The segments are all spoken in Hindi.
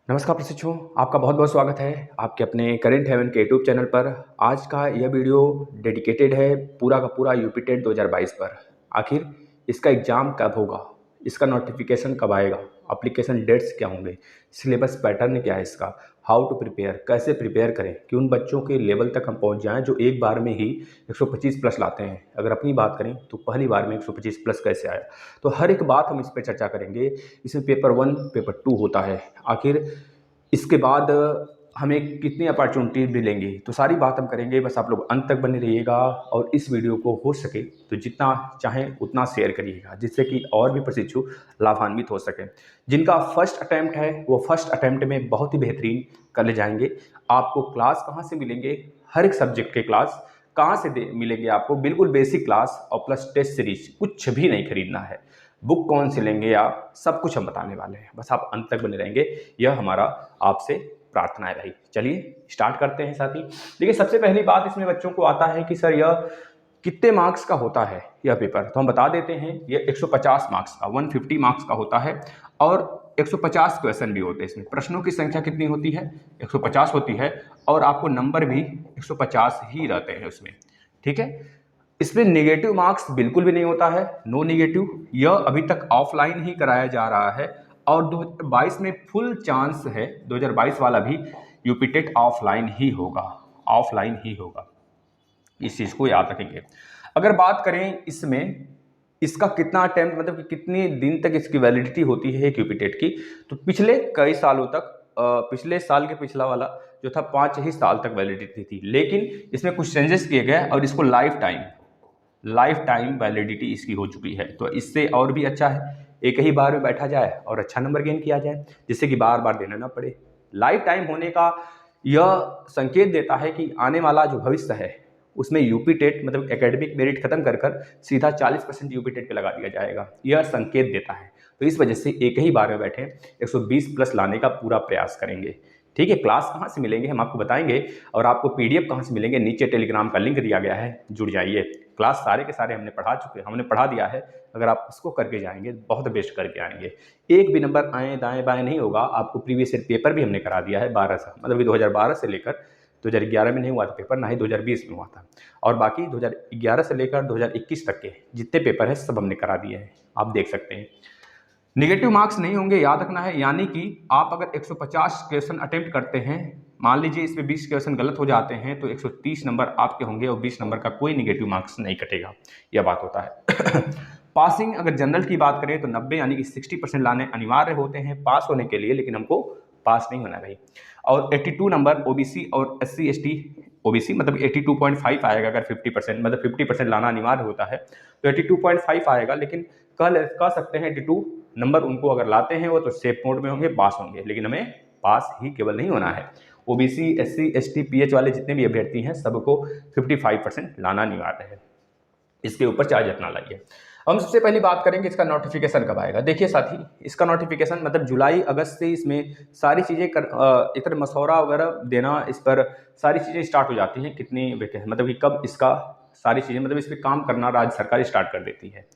नमस्कार प्रशिक्षु, आपका बहुत बहुत स्वागत है आपके अपने करेंट हेवन के यूट्यूब चैनल पर। आज का यह वीडियो डेडिकेटेड है पूरा का पूरा यूपी टेट 2022 पर। आखिर इसका एग्ज़ाम कब होगा, इसका नोटिफिकेशन कब आएगा, एप्लीकेशन डेट्स क्या होंगे, सिलेबस पैटर्न क्या है इसका, हाउ टू प्रिपेयर, कैसे प्रिपेयर करें कि उन बच्चों के लेवल तक हम पहुंच जाएं जो एक बार में ही 125 प्लस लाते हैं। अगर अपनी बात करें तो पहली बार में 125 प्लस कैसे आया, तो हर एक बात हम इस पर चर्चा करेंगे। इसमें पेपर 1 पेपर 2 होता है। आखिर इसके बाद हमें कितनी अपॉर्चुनिटीज मिलेंगी, तो सारी बात हम करेंगे। बस आप लोग अंत तक बने रहिएगा और इस वीडियो को हो सके तो जितना चाहें उतना शेयर करिएगा, जिससे कि और भी प्रशिक्षु लाभान्वित हो सकें। जिनका फर्स्ट अटैम्प्ट है वो फर्स्ट अटैम्प्ट में बहुत ही बेहतरीन कर ले जाएंगे। आपको क्लास कहाँ से मिलेंगे, हर एक सब्जेक्ट के क्लास कहाँ से मिलेंगे आपको, बिल्कुल बेसिक क्लास और प्लस टेस्ट सीरीज, कुछ भी नहीं खरीदना है। बुक कौन से लेंगे आप, सब कुछ हम बताने वाले हैं। बस आप अंत तक बने रहेंगे, यह हमारा आपसे प्रार्थना है भाई। चलिए स्टार्ट करते हैं साथी। देखिए, सबसे पहली बात इसमें बच्चों को आता है कि सर यह कितने मार्क्स का होता है यह पेपर, तो हम बता देते हैं। यह 150 मार्क्स का, 150 मार्क्स का होता है और 150 क्वेश्चन भी होते हैं। इसमें प्रश्नों की संख्या कितनी होती है, 150 होती है और आपको नंबर भी 150 ही रहते हैं उसमें, ठीक है। इसमें नेगेटिव मार्क्स बिल्कुल भी नहीं होता है, नो नेगेटिव। यह अभी तक ऑफलाइन ही कराया जा रहा है और 2022 में फुल चांस है 2022 वाला भी यूपी टेट ऑफलाइन ही होगा, ऑफलाइन ही होगा। इस चीज़ को याद रखेंगे। अगर बात करें इसमें इसका कितना अटेम्प्ट, मतलब कि कितने दिन तक इसकी वैलिडिटी होती है यूपी टेट की, तो पिछले कई सालों तक पिछले साल के पिछला वाला जो था 5 ही साल तक वैलिडिटी थी, लेकिन इसमें कुछ चेंजेस किए गए और इसको लाइफ टाइम वैलिडिटी इसकी हो चुकी है। तो इससे और भी अच्छा है एक ही बार में बैठा जाए और अच्छा नंबर गेन किया जाए, जिससे कि बार बार देना ना पड़े। लाइफ टाइम होने का यह संकेत देता है कि आने वाला जो भविष्य है उसमें यूपी टेट मतलब एकेडमिक मेरिट खत्म कर कर सीधा 40% यूपी टेट पे लगा दिया जाएगा, यह संकेत देता है। तो इस वजह से एक ही बार में बैठे 120 प्लस लाने का पूरा प्रयास करेंगे, ठीक है। क्लास कहाँ से मिलेंगे हम आपको बताएंगे और आपको पीडीएफ कहाँ से मिलेंगे, नीचे टेलीग्राम का लिंक दिया गया है, जुड़ जाइए। क्लास सारे के सारे हमने पढ़ा दिया है। अगर आप उसको करके जाएंगे बहुत बेस्ट करके आएंगे। एक भी नंबर आए दाएं बाएं नहीं होगा। आपको प्रीवियस ईयर पेपर भी हमने करा दिया है 12 से, मतलब 2012 से लेकर 2011 में नहीं हुआ था पेपर, ना ही 2020 में हुआ था, और बाकी 2011 से लेकर 2021 तक के जितने पेपर हैं सब हमने करा दिए हैं, आप देख सकते हैं। नेगेटिव मार्क्स नहीं होंगे, याद रखना है। यानी कि आप अगर 150 क्वेश्चन अटेम्प्ट करते हैं, मान लीजिए इसमें 20 क्वेश्चन गलत हो जाते हैं, तो 130 नंबर आपके होंगे और 20 नंबर का कोई नेगेटिव मार्क्स नहीं कटेगा, यह बात होता है। पासिंग अगर जनरल की बात करें तो 90 यानी कि 60% लाने अनिवार्य होते हैं पास होने के लिए, लेकिन हमको पास नहीं होना भाई। और 82 नंबर ओबीसी और SC ST, ओबीसी मतलब 82.5 आएगा। अगर 50% मतलब 50% लाना अनिवार्य होता है तो 82.5 आएगा, लेकिन कह सकते हैं 82 नंबर उनको अगर लाते हैं वो तो सेफ मोड में होंगे, पास होंगे, लेकिन हमें पास ही केवल नहीं होना है। ओबीसी SC ST PH वाले जितने भी अभ्यर्थी हैं सबको 55% लाना अनिवार्य है, इसके ऊपर चार्ज जितना लाइए। हम सबसे पहली बात करेंगे इसका नोटिफिकेशन कब आएगा। देखिए साथी, इसका नोटिफिकेशन मतलब जुलाई अगस्त से इसमें सारी चीज़ें एक तरह मसौरा वगैरह देना, इस पर सारी चीज़ें स्टार्ट हो जाती हैं। कितनी मतलब कि कब इसका सारी चीज़ें मतलब इस पर काम करना राज्य सरकार स्टार्ट कर देती है।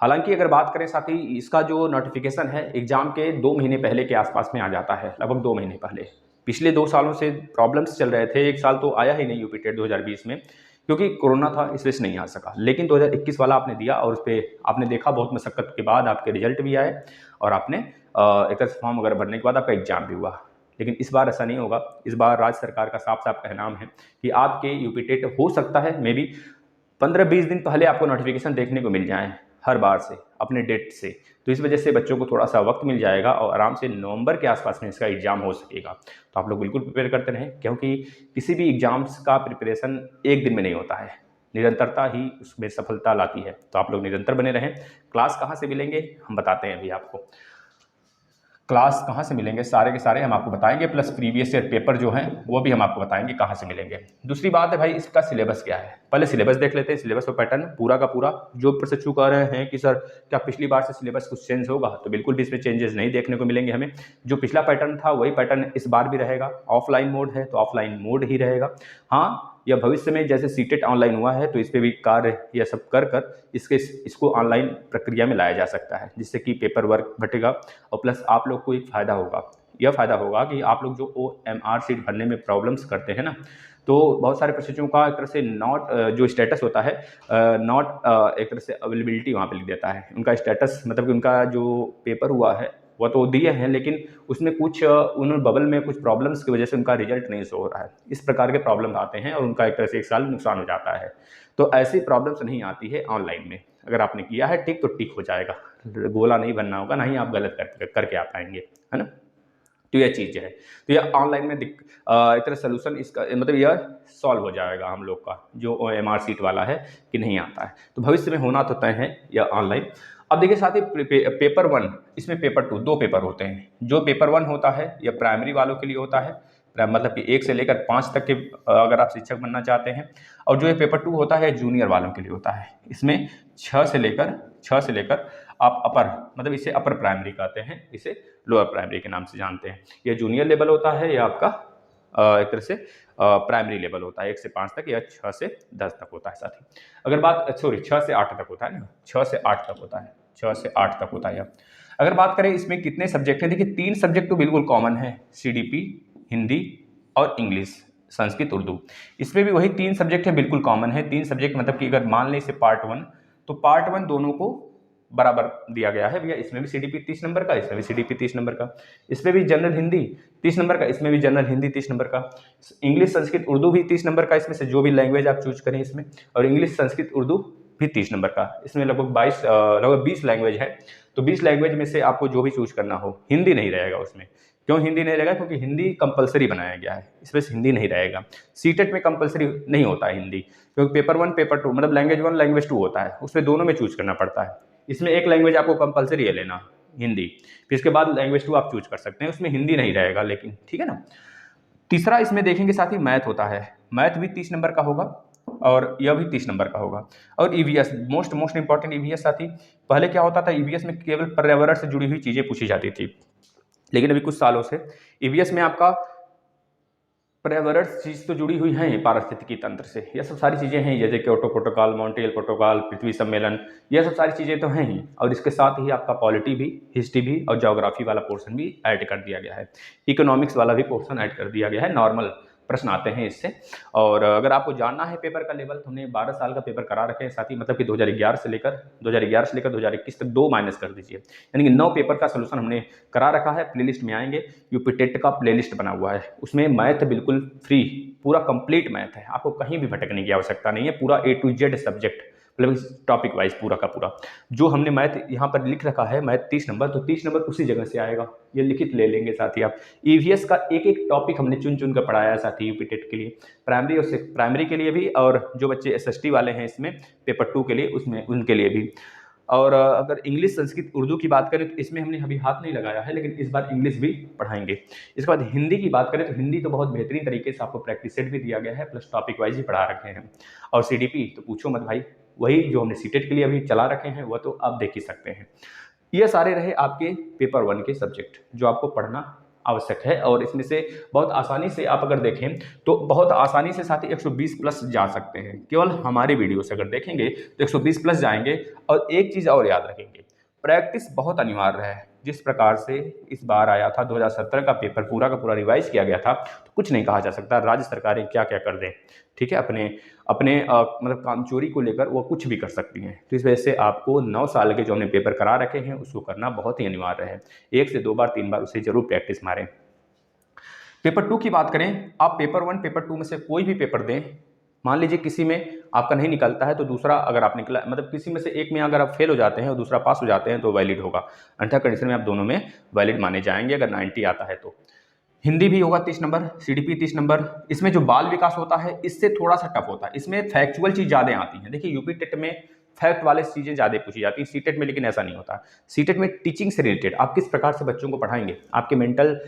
हालांकि अगर बात करें साथी, इसका जो नोटिफिकेशन है एग्जाम के 2 महीने पहले के आसपास में आ जाता है, लगभग 2 महीने पहले। पिछले 2 सालों से प्रॉब्लम्स चल रहे थे, एक साल तो आया ही नहीं यूपी टेट 2020 में क्योंकि कोरोना था, इस वजह से नहीं आ सका। लेकिन 2021 वाला आपने दिया और उस पर आपने देखा बहुत मशक्कत के बाद आपके रिजल्ट भी आए और आपने एक तरह से फॉर्म वगैरह भरने के बाद आपका एग्जाम भी हुआ। लेकिन इस बार ऐसा नहीं होगा। इस बार राज्य सरकार का साफ साफ कहना है कि आपके यूपी टेट हो सकता है मे बी 15-20 दिन पहले आपको नोटिफिकेशन देखने को मिल जाए हर बार से अपने डेट से। तो इस वजह से बच्चों को थोड़ा सा वक्त मिल जाएगा और आराम से नवंबर के आसपास में इसका एग्जाम हो सकेगा। तो आप लोग बिल्कुल प्रिपेयर करते रहें, क्योंकि किसी भी एग्जाम्स का प्रिपरेशन एक दिन में नहीं होता है, निरंतरता ही उसमें सफलता लाती है। तो आप लोग निरंतर बने रहें। क्लास कहाँ से मिलेंगे हम बताते हैं अभी आपको। क्लास कहाँ से मिलेंगे सारे के सारे हम आपको बताएंगे, प्लस प्रीवियस ईयर पेपर जो हैं वो भी हम आपको बताएंगे कहाँ से मिलेंगे। दूसरी बात है भाई, इसका सिलेबस क्या है। पहले सिलेबस देख लेते हैं। सिलेबस और पैटर्न पूरा का पूरा जो प्रशिक्षु कह रहे हैं कि सर क्या पिछली बार से सिलेबस कुछ चेंज होगा, तो बिल्कुल भी इसमें चेंजेस नहीं देखने को मिलेंगे हमें। जो पिछला पैटर्न था वही पैटर्न इस बार भी रहेगा। ऑफलाइन मोड है तो ऑफलाइन मोड ही रहेगा। हाँ, या भविष्य में जैसे सीटेट ऑनलाइन हुआ है तो इस पर भी कार्य यह सब कर कर इसको ऑनलाइन प्रक्रिया में लाया जा सकता है, जिससे कि पेपर वर्क घटेगा और प्लस आप लोग को एक फ़ायदा होगा। यह फ़ायदा होगा कि आप लोग जो OMR सीट भरने में प्रॉब्लम्स करते हैं ना, तो बहुत सारे प्रशिक्षुओं का एक तरह से नॉट जो स्टेटस होता है नॉट एक तरह से अवेलेबिलिटी वहाँ पे लिख देता है। उनका स्टेटस मतलब कि उनका जो पेपर हुआ है वह तो दिए हैं, लेकिन उसमें कुछ उन बबल में कुछ प्रॉब्लम्स की वजह से उनका रिजल्ट नहीं शो हो रहा है। इस प्रकार के प्रॉब्लम आते हैं और उनका एक तरह से एक साल नुकसान हो जाता है। तो ऐसी प्रॉब्लम्स नहीं आती है ऑनलाइन में। अगर आपने किया है टिक तो टिक हो जाएगा, गोला नहीं बनना होगा, ना ही आप गलत करके आ पाएंगे, है ना। तो यह चीज़ है, तो यह ऑनलाइन में एक तरह सोल्यूशन इसका मतलब यह सॉल्व हो जाएगा हम लोग का जो OMR सीट वाला है कि नहीं आता है। तो भविष्य में होना तो तय है यह ऑनलाइन। अब देखिए साथ ही पेपर 1, इसमें पेपर 2, 2 पेपर होते हैं। जो पेपर 1 होता है यह प्राइमरी वालों के लिए होता है, मतलब कि 1 से लेकर 5 तक के अगर आप शिक्षक बनना चाहते हैं। और जो ये पेपर 2 होता है जूनियर वालों के लिए होता है। इसमें 6 से लेकर आप अपर, मतलब इसे अपर प्राइमरी कहते हैं, इसे लोअर प्राइमरी के नाम से जानते हैं। यह जूनियर लेवल होता है, यह आपका एक तरह से प्राइमरी लेवल होता है 1 से 5 तक, या 6 से 10 तक होता है साथी। अगर बात 6 से 8 तक होता है ना, 6 से 8 तक होता है, 6 से 8 तक होता है। अगर बात करें इसमें कितने सब्जेक्ट हैं, देखिए 3 सब्जेक्ट तो बिल्कुल कॉमन है, CDP, हिंदी और इंग्लिश, संस्कृत, उर्दू। इसमें भी वही 3 सब्जेक्ट हैं, बिल्कुल कॉमन है। 3 सब्जेक्ट मतलब कि अगर मान लें इसे पार्ट 1, तो पार्ट 1 दोनों को बराबर दिया गया है भैया। इसमें भी CDP 30 नंबर का, इसमें भी CDP 30 नंबर का, इसमें भी जनरल हिंदी 30 नंबर का, इसमें भी जनरल हिंदी 30 नंबर का, इंग्लिश संस्कृत उर्दू भी 30 नंबर का, इसमें से जो भी लैंग्वेज आप चूज करें इसमें, और इंग्लिश संस्कृत उर्दू भी 30 नंबर का। इसमें लगभग 20 लैंग्वेज है। तो 20 लैंग्वेज में से आपको जो भी चूज करना हो, हिंदी नहीं रहेगा उसमें। क्यों हिंदी नहीं रहेगा? क्योंकि हिंदी कंपलसरी बनाया गया है, इसमें से हिंदी नहीं रहेगा। सीटेट में कंपलसरी नहीं होता है हिंदी, क्योंकि पेपर 1 पेपर 2 मतलब लैंग्वेज 1 लैंग्वेज 2 होता है, उसमें दोनों में चूज करना पड़ता है। इसमें एक लैंग्वेज आपको कंपलसरी है लेना, हिंदी, फिर इसके बाद लैंग्वेज 2 आप चूज कर सकते हैं, उसमें हिंदी नहीं रहेगा लेकिन, ठीक है ना। तीसरा इसमें देखेंगे साथ ही मैथ होता है, मैथ भी 30 नंबर का होगा और यह भी 30 नंबर का होगा। और EVS मोस्ट इंपॉर्टेंट EVS साथी। पहले क्या होता था, EVS में केवल पर्यावरण से जुड़ी हुई चीज़ें पूछी जाती थी, लेकिन अभी कुछ सालों से EVS में आपका पर्यावरण चीज तो जुड़ी हुई है पारिस्थितिकी तंत्र से, यह सब सारी चीज़ें हैं, जैसे क्योटो प्रोटोकॉल, मॉन्ट्रियल प्रोटोकॉल, पृथ्वी सम्मेलन, यह सब सारी चीज़ें तो हैं ही। और इसके साथ ही आपका पॉलिटी भी, हिस्ट्री भी और ज्योग्राफी वाला पोर्शन भी ऐड कर दिया गया है। इकोनॉमिक्स वाला भी पोर्शन ऐड कर दिया गया है, नॉर्मल प्रश्न आते हैं इससे। और अगर आपको जानना है पेपर का लेवल, तो हमने 12 साल का पेपर करा रखे हैं साथ ही, मतलब कि 2011 से लेकर 2021 तक 2 माइनस कर दीजिए, यानी कि 9 पेपर का सोल्यूशन हमने करा रखा है। प्लेलिस्ट में आएंगे, यूपी टेट का प्लेलिस्ट बना हुआ है, उसमें मैथ बिल्कुल फ्री, पूरा कंप्लीट मैथ है, आपको कहीं भी भटकने की आवश्यकता नहीं है। पूरा A to Z सब्जेक्ट, मतलब टॉपिक वाइज पूरा का पूरा जो हमने मैथ यहाँ पर लिख रखा है, मैथ 30 नंबर, तो 30 नंबर उसी जगह से आएगा, ये लिखित ले लेंगे साथ ही आप। EVS का एक एक टॉपिक हमने चुन चुन कर पढ़ाया है साथ ही, यूपी टेट के लिए, प्राइमरी के लिए भी, और जो बच्चे SST वाले हैं इसमें पेपर 2 के लिए, उसमें उनके लिए भी। और अगर इंग्लिश संस्कृत उर्दू की बात करें तो इसमें हमने अभी हाथ नहीं लगाया है, लेकिन इस बार इंग्लिश भी पढ़ाएंगे। इसके बाद हिंदी की बात करें तो हिंदी तो बहुत बेहतरीन तरीके से आपको प्रैक्टिस सेट भी दिया गया है, प्लस टॉपिक वाइज भी पढ़ा रखे हैं। और CDP तो पूछो मत भाई, वही जो हमने सीटेट के लिए अभी चला रखे हैं वह तो आप देख ही सकते हैं। ये सारे रहे आपके पेपर 1 के सब्जेक्ट जो आपको पढ़ना आवश्यक है। और इसमें से बहुत आसानी से आप अगर देखें तो बहुत आसानी से साथ ही 120 प्लस जा सकते हैं, केवल हमारे वीडियो से अगर देखेंगे तो 120 प्लस जाएंगे। और एक चीज़ और याद रखेंगे, प्रैक्टिस बहुत अनिवार्य है। जिस प्रकार से इस बार आया था 2017 का पेपर पूरा का पूरा रिवाइज किया गया था, तो कुछ नहीं कहा जा सकता राज्य सरकारें क्या क्या कर दें, ठीक है, अपने अपने मतलब कामचोरी को लेकर वो कुछ भी कर सकती हैं। तो इस वजह से आपको 9 साल के जो हमने पेपर करा रखे हैं उसको करना बहुत ही अनिवार्य है। 1 से 2 बार 3 बार उसे जरूर प्रैक्टिस मारें। पेपर 2 की बात करें, आप पेपर 1 पेपर 2 में से कोई भी पेपर दें, मान लीजिए किसी में आपका नहीं निकलता है तो दूसरा अगर आप निकला, मतलब किसी में से एक में अगर आप फेल हो जाते हैं और दूसरा पास हो जाते हैं तो वैलिड होगा, अन्यथा कंडीशन में आप दोनों में वैलिड माने जाएंगे अगर 90 आता है तो। हिंदी भी होगा 30 नंबर, CDP 30 नंबर। इसमें जो बाल विकास होता है इससे थोड़ा सा टफ होता है, इसमें फैक्चुअल चीज ज्यादा आती है। देखिए यूपी टेट में फैक्ट वाले चीजें ज्यादा पूछी जाती है, सीटेट में लेकिन ऐसा नहीं होता। सीटेट में टीचिंग से रिलेटेड आप किस प्रकार से बच्चों को पढ़ाएंगे, आपके मेंटल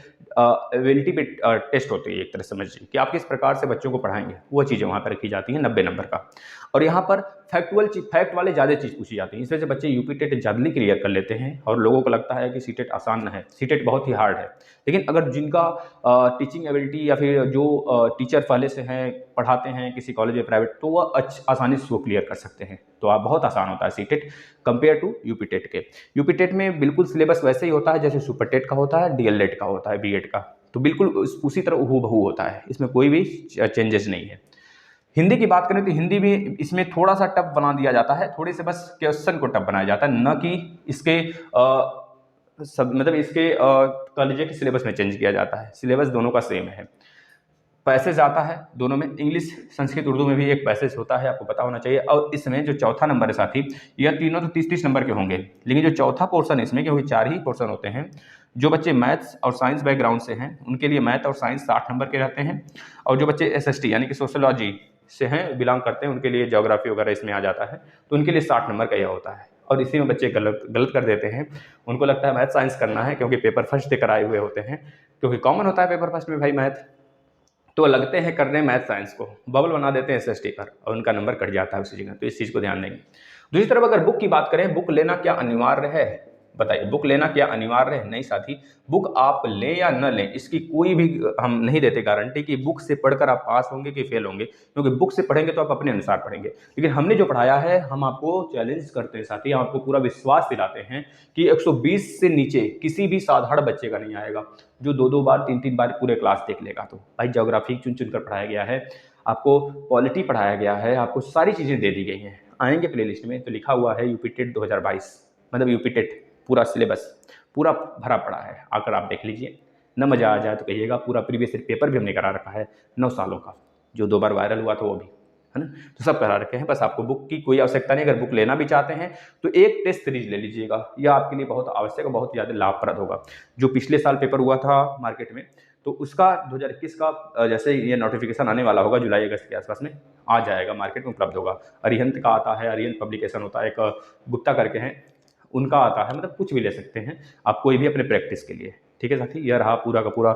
एबिलिटी पे टेस्ट होती है एक तरह से समझिए कि आप किस प्रकार से बच्चों को पढ़ाएंगे, वो चीजें वहां पर रखी जाती है 90 नंबर का। और यहाँ पर फैक्ट वाले ज़्यादा चीज़ पूछी जाती हैं। इस वजह से बच्चे यूपी टेट जल्दी क्लियर कर लेते हैं और लोगों को लगता है कि सीटेट आसान है, सीटेट बहुत ही हार्ड है। लेकिन अगर जिनका टीचिंग एबिलिटी या फिर जो टीचर पहले से हैं, पढ़ाते हैं किसी कॉलेज या प्राइवेट, तो वह आसानी से वो क्लियर कर सकते हैं। तो आप बहुत आसान होता है CTET compare to UP TET के। यूपी टेट में बिल्कुल सिलेबस वैसे ही होता है जैसे सुपर टेट का होता है, डीएलएड का होता है, बीएड का, तो बिल्कुल उसी तरह हूबहू होता है, इसमें कोई भी चेंजेस नहीं है। हिंदी की बात करें तो हिंदी भी इसमें थोड़ा सा टफ बना दिया जाता है, थोड़े से बस क्वेश्चन को टफ बनाया जाता है, न कि इसके मतलब इसके कॉलेज के सिलेबस में चेंज किया जाता है। सिलेबस दोनों का सेम है। पैसेज आता है दोनों में, इंग्लिश संस्कृत उर्दू में भी एक पैसेज होता है, आपको पता होना चाहिए। और इसमें जो चौथा नंबर है साथी, यह तीनों तो 30-30 नंबर के होंगे, लेकिन जो चौथा पोर्शन है इसमें, क्योंकि 4 ही पोर्शन होते हैं, जो बच्चे मैथ्स और साइंस बैकग्राउंड से हैं उनके लिए मैथ और साइंस 60 नंबर के रहते हैं, और जो बच्चे एसएसटी यानी कि सोशोलॉजी से हैं, बिलोंग करते हैं, उनके लिए ज्योग्राफी वगैरह इसमें आ जाता है, तो उनके लिए 60 नंबर का यह होता है। और इसी में बच्चे गलत कर देते हैं, उनको लगता है मैथ साइंस करना है क्योंकि पेपर फर्स्ट देकर आए हुए होते हैं, क्योंकि कॉमन होता है पेपर फर्स्ट में भाई मैथ, तो लगते हैं करने मैथ साइंस को, बबल बना देते हैं एसएसटी पर और उनका नंबर कट जाता है उसी जगह। तो इस चीज़ को ध्यान देंगे। दूसरी तरफ अगर बुक की बात करें, बुक लेना क्या अनिवार्य है? बताइए, बुक लेना क्या अनिवार्य है? नहीं साथी, बुक आप लें या न लें इसकी कोई भी हम नहीं देते गारंटी कि बुक से पढ़कर आप पास होंगे कि फेल होंगे, क्योंकि बुक से पढ़ेंगे तो आप अपने अनुसार पढ़ेंगे, लेकिन हमने जो पढ़ाया है हम आपको चैलेंज करते हैं साथी, हम आपको पूरा विश्वास दिलाते हैं कि 120 से नीचे किसी भी साधारण बच्चे का नहीं आएगा जो 2-2 बार 3-3 बार पूरे क्लास देख लेगा। तो भाई ज्योग्राफी चुन चुन कर पढ़ाया गया है, आपको पॉलिटी पढ़ाया गया है, आपको सारी चीज़ें दे दी गई हैं। आएंगे प्लेलिस्ट में तो लिखा हुआ है यूपी टेट 2022, मतलब यूपी टेट पूरा सिलेबस पूरा भरा पड़ा है, आकर आप देख लीजिए। न मज़ा आ जाए तो कहिएगा, पूरा प्रीवियस पेपर भी हमने करा रखा है 9 सालों का, जो 2 बार वायरल हुआ था वो भी, है ना, तो सब करा रखे हैं। बस आपको बुक की कोई आवश्यकता नहीं। अगर बुक लेना भी चाहते हैं तो एक टेस्ट सीरीज ले लीजिएगा, यह आपके लिए बहुत आवश्यक और बहुत ज़्यादा लाभप्रद होगा। जो पिछले साल पेपर हुआ था मार्केट में, तो उसका 2021 का जैसे ये नोटिफिकेशन आने वाला होगा जुलाई अगस्त के आसपास में आ जाएगा, मार्केट में उपलब्ध होगा। अरिहंत का आता है, अरिहंत पब्लिकेशन होता है, एक गुप्ता करके हैं, उनका आता है, मतलब कुछ भी ले सकते हैं आप कोई भी अपने प्रैक्टिस के लिए। ठीक है साथी, यह रहा पूरा का पूरा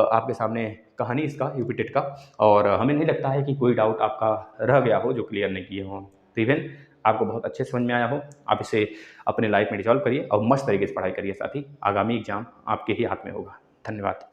आपके सामने कहानी इसका यूपी टेट का, और हमें नहीं लगता है कि कोई डाउट आपका रह गया हो जो क्लियर नहीं किए हों। तो इवन आपको बहुत अच्छे समझ में आया हो, आप इसे अपने लाइफ में रिजॉल्व करिए और मस्त तरीके से पढ़ाई करिए साथी। आगामी एग्जाम आपके ही हाथ में होगा। धन्यवाद।